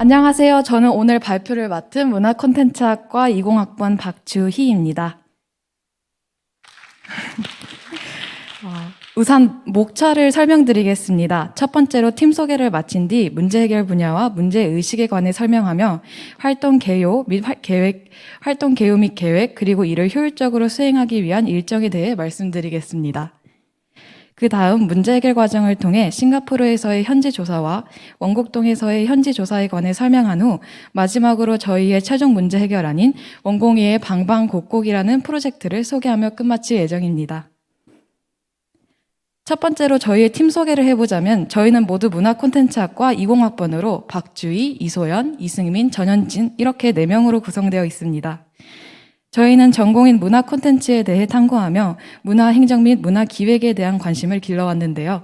안녕하세요. 저는 오늘 발표를 맡은 문화콘텐츠학과 20학번 박주희입니다. 우선 목차를 설명드리겠습니다. 첫 번째로 팀 소개를 마친 뒤 문제 해결 분야와 문제 의식에 관해 설명하며 활동 개요 및 계획, 그리고 이를 효율적으로 수행하기 위한 일정에 대해 말씀드리겠습니다. 그 다음 문제 해결 과정을 통해 싱가포르에서의 현지 조사와 원곡동에서의 현지 조사에 관해 설명한 후 마지막으로 저희의 최종 문제 해결안인 원공이의 방방곡곡이라는 프로젝트를 소개하며 끝마칠 예정입니다. 첫 번째로 저희의 팀 소개를 해보자면 저희는 모두 문화콘텐츠학과 20학번으로 박주희, 이소연, 이승민, 전현진 이렇게 4명으로 구성되어 있습니다. 저희는 전공인 문화 콘텐츠에 대해 탐구하며 문화 행정 및 문화 기획에 대한 관심을 길러왔는데요.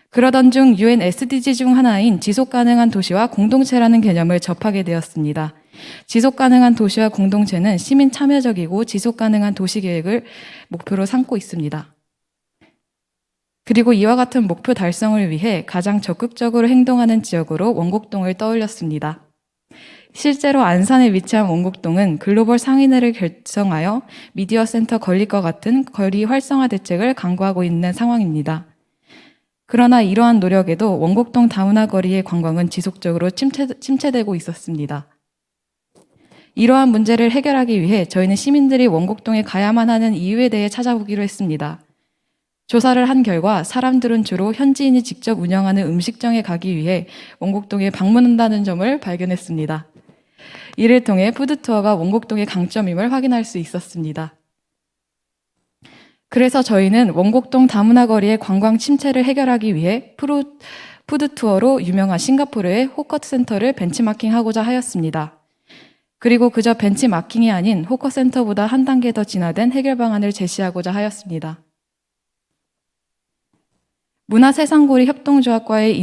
그러던 중 UN SDG 중 하나인 지속가능한 도시와 공동체라는 개념을 접하게 되었습니다. 지속가능한 도시와 공동체는 시민 참여적이고 지속가능한 도시계획을 목표로 삼고 있습니다. 그리고 이와 같은 목표 달성을 위해 가장 적극적으로 행동하는 지역으로 원곡동을 떠올렸습니다. 실제로 안산에 위치한 원곡동은 글로벌 상인회를 결성하여 미디어 센터 건립과 같은 거리 활성화 대책을 강구하고 있는 상황입니다. 그러나 이러한 노력에도 원곡동 다문화 거리의 관광은 지속적으로 침체되고 있었습니다. 이러한 문제를 해결하기 위해 저희는 시민들이 원곡동에 가야만 하는 이유에 대해 찾아보기로 했습니다. 조사를 한 결과 사람들은 주로 현지인이 직접 운영하는 음식점에 가기 위해 원곡동에 방문한다는 점을 발견했습니다. 이를 통해 푸드투어가 원곡동의 강점임을 확인할 수 있었습니다. 그래서 저희는 원곡동 다문화 거리의 관광 침체를 해결하기 위해 푸드투어로 유명한 싱가포르의 호커센터를 벤치마킹하고자 하였습니다. 그리고 그저 벤치마킹이 아닌 호커센터보다 한 단계 더 진화된 해결 방안을 제시하고자 하였습니다. 문화세상고리 협동조합과의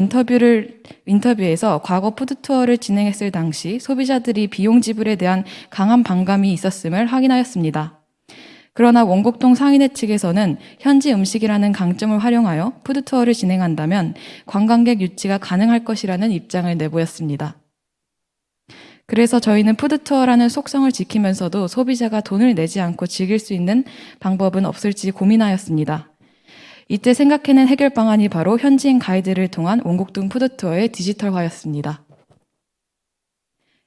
인터뷰에서 과거 푸드투어를 진행했을 당시 소비자들이 비용 지불에 대한 강한 반감이 있었음을 확인하였습니다. 그러나 원곡동 상인회 측에서는 현지 음식이라는 강점을 활용하여 푸드투어를 진행한다면 관광객 유치가 가능할 것이라는 입장을 내보였습니다. 그래서 저희는 푸드투어라는 속성을 지키면서도 소비자가 돈을 내지 않고 즐길 수 있는 방법은 없을지 고민하였습니다. 이때 생각해낸 해결 방안이 바로 현지인 가이드를 통한 원곡동 푸드투어의 디지털화였습니다.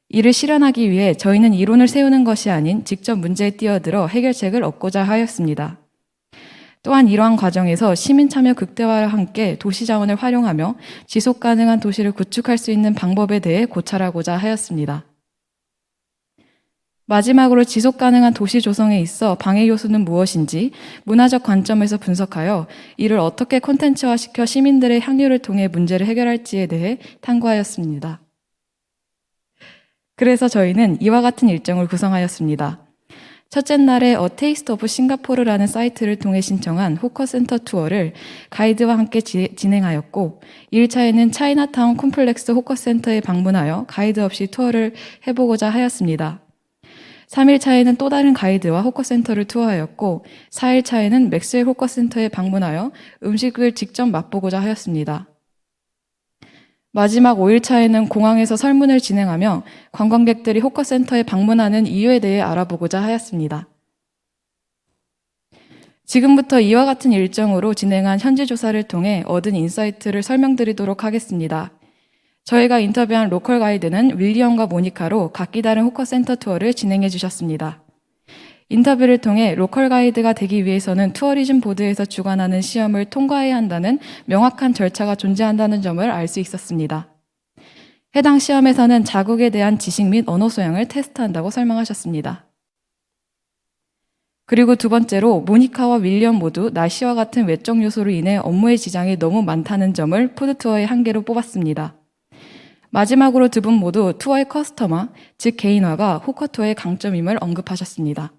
이를 실현하기 위해 저희는 이론을 세우는 것이 아닌 직접 문제에 뛰어들어 해결책을 얻고자 하였습니다. 또한 이러한 과정에서 시민 참여 극대화와 함께 도시 자원을 활용하며 지속 가능한 도시를 구축할 수 있는 방법에 대해 고찰하고자 하였습니다. 마지막으로 지속 가능한 도시 조성에 있어 방해 요소는 무엇인지 문화적 관점에서 분석하여 이를 어떻게 콘텐츠화시켜 시민들의 향유를 통해 문제를 해결할지에 대해 탐구하였습니다. 그래서 저희는 이와 같은 일정을 구성하였습니다. 첫째 날에 A Taste of Singapore라는 사이트를 통해 신청한 호커센터 투어를 가이드와 함께 진행하였고 1차에는 차이나타운 콤플렉스 호커센터에 방문하여 가이드 없이 투어를 해보고자 하였습니다. 3일차에는 또 다른 가이드와 호커센터를 투어하였고 4일차에는 맥스웰 호커센터에 방문하여 음식을 직접 맛보고자 하였습니다. 마지막 5일차에는 공항에서 설문을 진행하며 관광객들이 호커센터에 방문하는 이유에 대해 알아보고자 하였습니다. 지금부터 이와 같은 일정으로 진행한 현지 조사를 통해 얻은 인사이트를 설명드리도록 하겠습니다. 저희가 인터뷰한 로컬 가이드는 윌리엄과 모니카로 각기 다른 호커센터 투어를 진행해 주셨습니다. 인터뷰를 통해 로컬 가이드가 되기 위해서는 투어리즘 보드에서 주관하는 시험을 통과해야 한다는 명확한 절차가 존재한다는 점을 알 수 있었습니다. 해당 시험에서는 자국에 대한 지식 및 언어 소양을 테스트한다고 설명하셨습니다. 그리고 두 번째로 모니카와 윌리엄 모두 날씨와 같은 외적 요소로 인해 업무의 지장이 너무 많다는 점을 푸드투어의 한계로 뽑았습니다. 마지막으로 두 분 모두 투어의 커스터마, 즉 개인화가 호커투어의 강점임을 언급하셨습니다.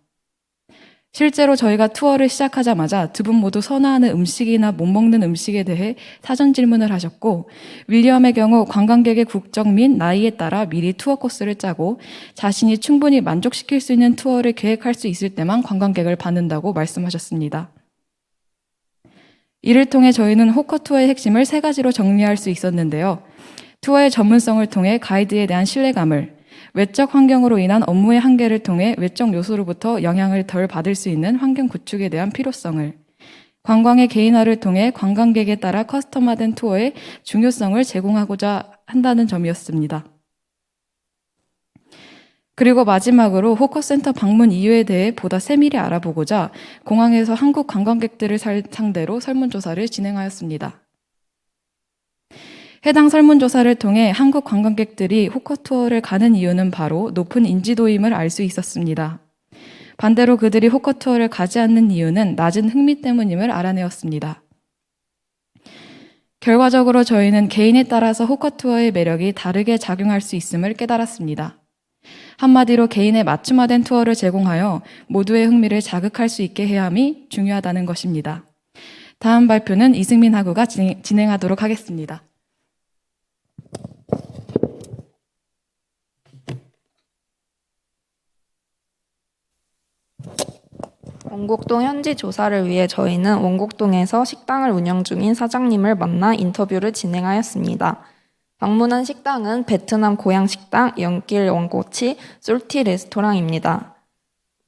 실제로 저희가 투어를 시작하자마자 두 분 모두 선호하는 음식이나 못 먹는 음식에 대해 사전 질문을 하셨고 윌리엄의 경우 관광객의 국적 및 나이에 따라 미리 투어 코스를 짜고 자신이 충분히 만족시킬 수 있는 투어를 계획할 수 있을 때만 관광객을 받는다고 말씀하셨습니다. 이를 통해 저희는 호커투어의 핵심을 3가지로 정리할 수 있었는데요. 투어의 전문성을 통해 가이드에 대한 신뢰감을, 외적 환경으로 인한 업무의 한계를 통해 외적 요소로부터 영향을 덜 받을 수 있는 환경 구축에 대한 필요성을, 관광의 개인화를 통해 관광객에 따라 커스텀화된 투어의 중요성을 제공하고자 한다는 점이었습니다. 그리고 마지막으로 호커센터 방문 이유에 대해 보다 세밀히 알아보고자 공항에서 한국 관광객들을 상대로 설문조사를 진행하였습니다. 해당 설문조사를 통해 한국 관광객들이 호커 투어를 가는 이유는 바로 높은 인지도임을 알 수 있었습니다. 반대로 그들이 호커 투어를 가지 않는 이유는 낮은 흥미 때문임을 알아내었습니다. 결과적으로 저희는 개인에 따라서 호커 투어의 매력이 다르게 작용할 수 있음을 깨달았습니다. 한마디로 개인의 맞춤화된 투어를 제공하여 모두의 흥미를 자극할 수 있게 해야 함이 중요하다는 것입니다. 다음 발표는 이승민 학우가 진행하도록 하겠습니다. 원곡동 현지 조사를 위해 저희는 원곡동에서 식당을 운영 중인 사장님을 만나 인터뷰를 진행하였습니다. 방문한 식당은 베트남 고향 식당 연길 원꼬치 솔티 레스토랑입니다.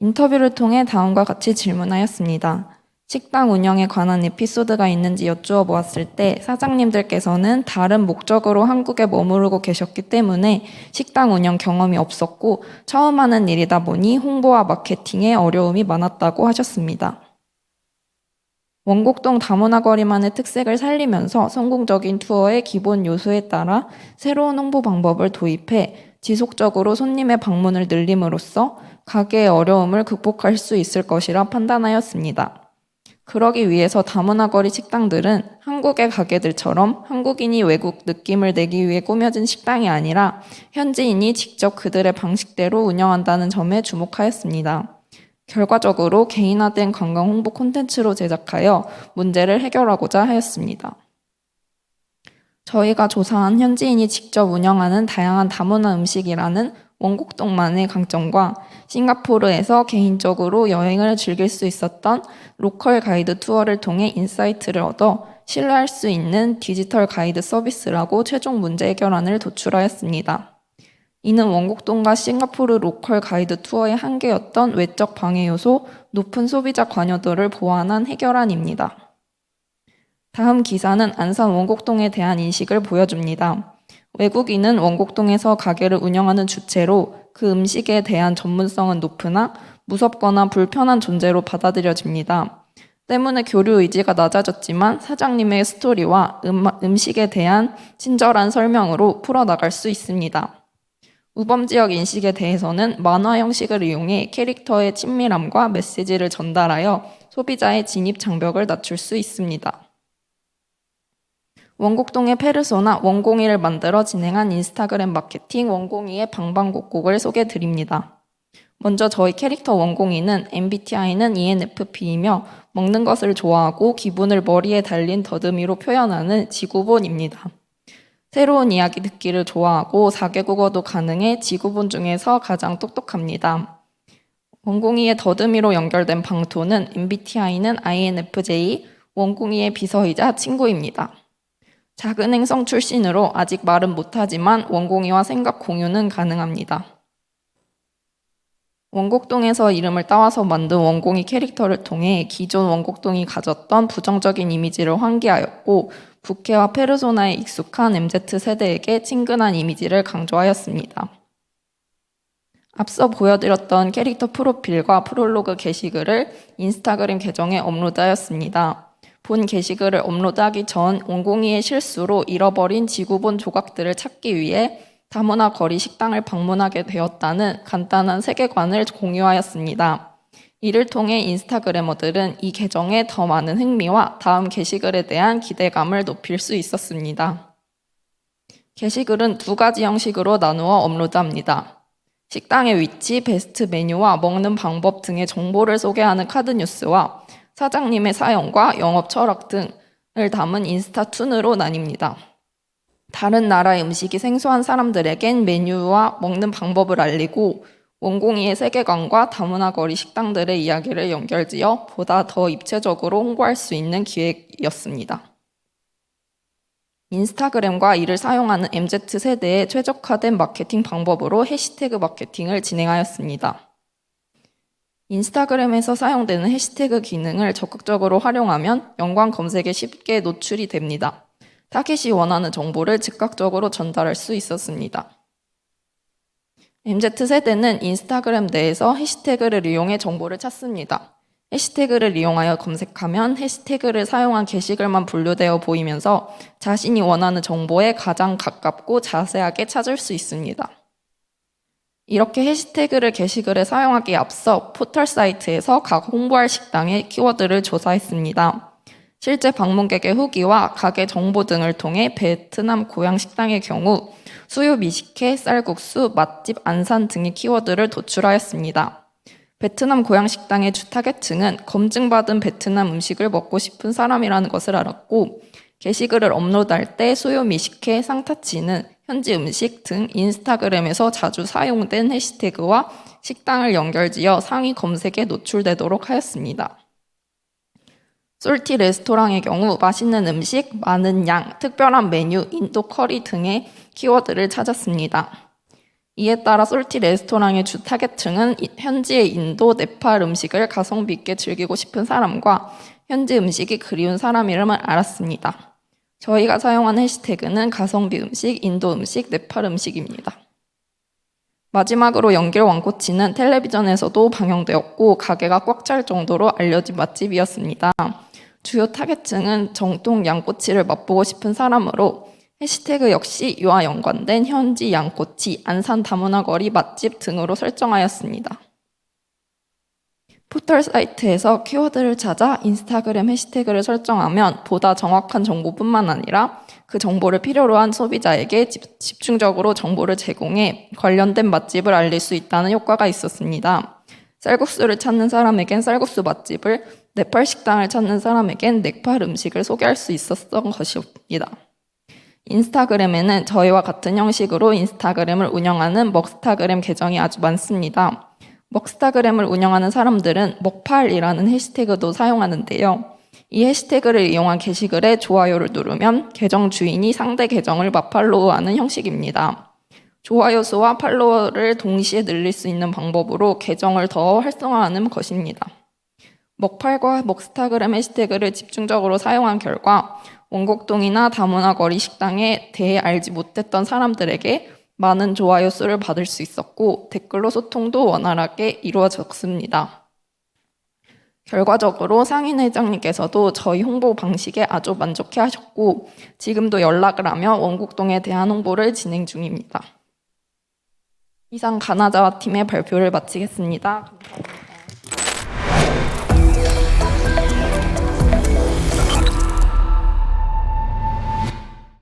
인터뷰를 통해 다음과 같이 질문하였습니다. 식당 운영에 관한 에피소드가 있는지 여쭈어 보았을 때 사장님들께서는 다른 목적으로 한국에 머무르고 계셨기 때문에 식당 운영 경험이 없었고 처음 하는 일이다 보니 홍보와 마케팅에 어려움이 많았다고 하셨습니다. 원곡동 다문화 거리만의 특색을 살리면서 성공적인 투어의 기본 요소에 따라 새로운 홍보 방법을 도입해 지속적으로 손님의 방문을 늘림으로써 가게의 어려움을 극복할 수 있을 것이라 판단하였습니다. 그러기 위해서 다문화 거리 식당들은 한국의 가게들처럼 한국인이 외국 느낌을 내기 위해 꾸며진 식당이 아니라 현지인이 직접 그들의 방식대로 운영한다는 점에 주목하였습니다. 결과적으로 개인화된 관광 홍보 콘텐츠로 제작하여 문제를 해결하고자 하였습니다. 저희가 조사한 현지인이 직접 운영하는 다양한 다문화 음식이라는 원곡동만의 강점과 싱가포르에서 개인적으로 여행을 즐길 수 있었던 로컬 가이드 투어를 통해 인사이트를 얻어 신뢰할 수 있는 디지털 가이드 서비스라고 최종 문제 해결안을 도출하였습니다. 이는 원곡동과 싱가포르 로컬 가이드 투어의 한계였던 외적 방해 요소, 높은 소비자 관여도를 보완한 해결안입니다. 다음 기사는 안산 원곡동에 대한 인식을 보여줍니다. 외국인은 원곡동에서 가게를 운영하는 주체로 그 음식에 대한 전문성은 높으나 무섭거나 불편한 존재로 받아들여집니다. 때문에 교류 의지가 낮아졌지만 사장님의 스토리와 음식에 대한 친절한 설명으로 풀어나갈 수 있습니다. 우범지역 인식에 대해서는 만화 형식을 이용해 캐릭터의 친밀함과 메시지를 전달하여 소비자의 진입 장벽을 낮출 수 있습니다. 원곡동의 페르소나 원공이를 만들어 진행한 인스타그램 마케팅 원공이의 방방곡곡을 소개드립니다. 먼저 저희 캐릭터 원공이는 MBTI는 ENFP이며 먹는 것을 좋아하고 기분을 머리에 달린 더듬이로 표현하는 지구본입니다. 새로운 이야기 듣기를 좋아하고 4개국어도 가능해 지구본 중에서 가장 똑똑합니다. 원공이의 더듬이로 연결된 방토는 MBTI는 INFJ, 원공이의 비서이자 친구입니다. 작은 행성 출신으로 아직 말은 못하지만 원공이와 생각 공유는 가능합니다. 원곡동에서 이름을 따와서 만든 원공이 캐릭터를 통해 기존 원곡동이 가졌던 부정적인 이미지를 환기하였고 부캐와 페르소나에 익숙한 MZ세대에게 친근한 이미지를 강조하였습니다. 앞서 보여드렸던 캐릭터 프로필과 프롤로그 게시글을 인스타그램 계정에 업로드하였습니다. 본 게시글을 업로드하기 전 원공이의 실수로 잃어버린 지구본 조각들을 찾기 위해 다문화 거리 식당을 방문하게 되었다는 간단한 세계관을 공유하였습니다. 이를 통해 인스타그래머들은 이 계정에 더 많은 흥미와 다음 게시글에 대한 기대감을 높일 수 있었습니다. 게시글은 2가지 형식으로 나누어 업로드합니다. 식당의 위치, 베스트 메뉴와 먹는 방법 등의 정보를 소개하는 카드 뉴스와 사장님의 사연과 영업 철학 등을 담은 인스타툰으로 나뉩니다. 다른 나라의 음식이 생소한 사람들에겐 메뉴와 먹는 방법을 알리고 원공이의 세계관과 다문화 거리 식당들의 이야기를 연결지어 보다 더 입체적으로 홍보할 수 있는 기획이었습니다. 인스타그램과 이를 사용하는 MZ세대에 최적화된 마케팅 방법으로 해시태그 마케팅을 진행하였습니다. 인스타그램에서 사용되는 해시태그 기능을 적극적으로 활용하면 연관 검색에 쉽게 노출이 됩니다. 타겟이 원하는 정보를 즉각적으로 전달할 수 있었습니다. MZ세대는 인스타그램 내에서 해시태그를 이용해 정보를 찾습니다. 해시태그를 이용하여 검색하면 해시태그를 사용한 게시글만 분류되어 보이면서 자신이 원하는 정보에 가장 가깝고 자세하게 찾을 수 있습니다. 이렇게 해시태그를 게시글에 사용하기에 앞서 포털 사이트에서 각 홍보할 식당의 키워드를 조사했습니다. 실제 방문객의 후기와 가게 정보 등을 통해 베트남 고향 식당의 경우 수유 미식회, 쌀국수, 맛집, 안산 등의 키워드를 도출하였습니다. 베트남 고향 식당의 주 타겟층은 검증받은 베트남 음식을 먹고 싶은 사람이라는 것을 알았고, 게시글을 업로드할 때 수요 미식회, 상타치는 현지 음식 등 인스타그램에서 자주 사용된 해시태그와 식당을 연결지어 상위 검색에 노출되도록 하였습니다. 솔티 레스토랑의 경우 맛있는 음식, 많은 양, 특별한 메뉴, 인도 커리 등의 키워드를 찾았습니다. 이에 따라 솔티 레스토랑의 주 타겟층은 현지의 인도, 네팔 음식을 가성비 있게 즐기고 싶은 사람과 현지 음식이 그리운 사람이름을 알았습니다. 저희가 사용한 해시태그는 가성비 음식, 인도 음식, 네팔 음식입니다. 마지막으로 연길 왕꼬치는 텔레비전에서도 방영되었고 가게가 꽉 찰 정도로 알려진 맛집이었습니다. 주요 타겟층은 정통 양꼬치를 맛보고 싶은 사람으로 해시태그 역시 이와 연관된 현지 양꼬치, 안산 다문화 거리 맛집 등으로 설정하였습니다. 포털 사이트에서 키워드를 찾아 인스타그램 해시태그를 설정하면 보다 정확한 정보뿐만 아니라 그 정보를 필요로 한 소비자에게 집중적으로 정보를 제공해 관련된 맛집을 알릴 수 있다는 효과가 있었습니다. 쌀국수를 찾는 사람에겐 쌀국수 맛집을, 네팔 식당을 찾는 사람에겐 네팔 음식을 소개할 수 있었던 것입니다. 인스타그램에는 저희와 같은 형식으로 인스타그램을 운영하는 먹스타그램 계정이 아주 많습니다. 먹스타그램을 운영하는 사람들은 먹팔이라는 해시태그도 사용하는데요. 이 해시태그를 이용한 게시글에 좋아요를 누르면 계정 주인이 상대 계정을 맞팔로우하는 형식입니다. 좋아요 수와 팔로워를 동시에 늘릴 수 있는 방법으로 계정을 더 활성화하는 것입니다. 먹팔과 먹스타그램 해시태그를 집중적으로 사용한 결과 원곡동이나 다문화 거리 식당에 대해 알지 못했던 사람들에게 많은 좋아요 수를 받을 수 있었고 댓글로 소통도 원활하게 이루어졌습니다. 결과적으로 상인 회장님께서도 저희 홍보 방식에 아주 만족해 하셨고 지금도 연락을 하며 원곡동에 대한 홍보를 진행 중입니다. 이상 가나자와 팀의 발표를 마치겠습니다.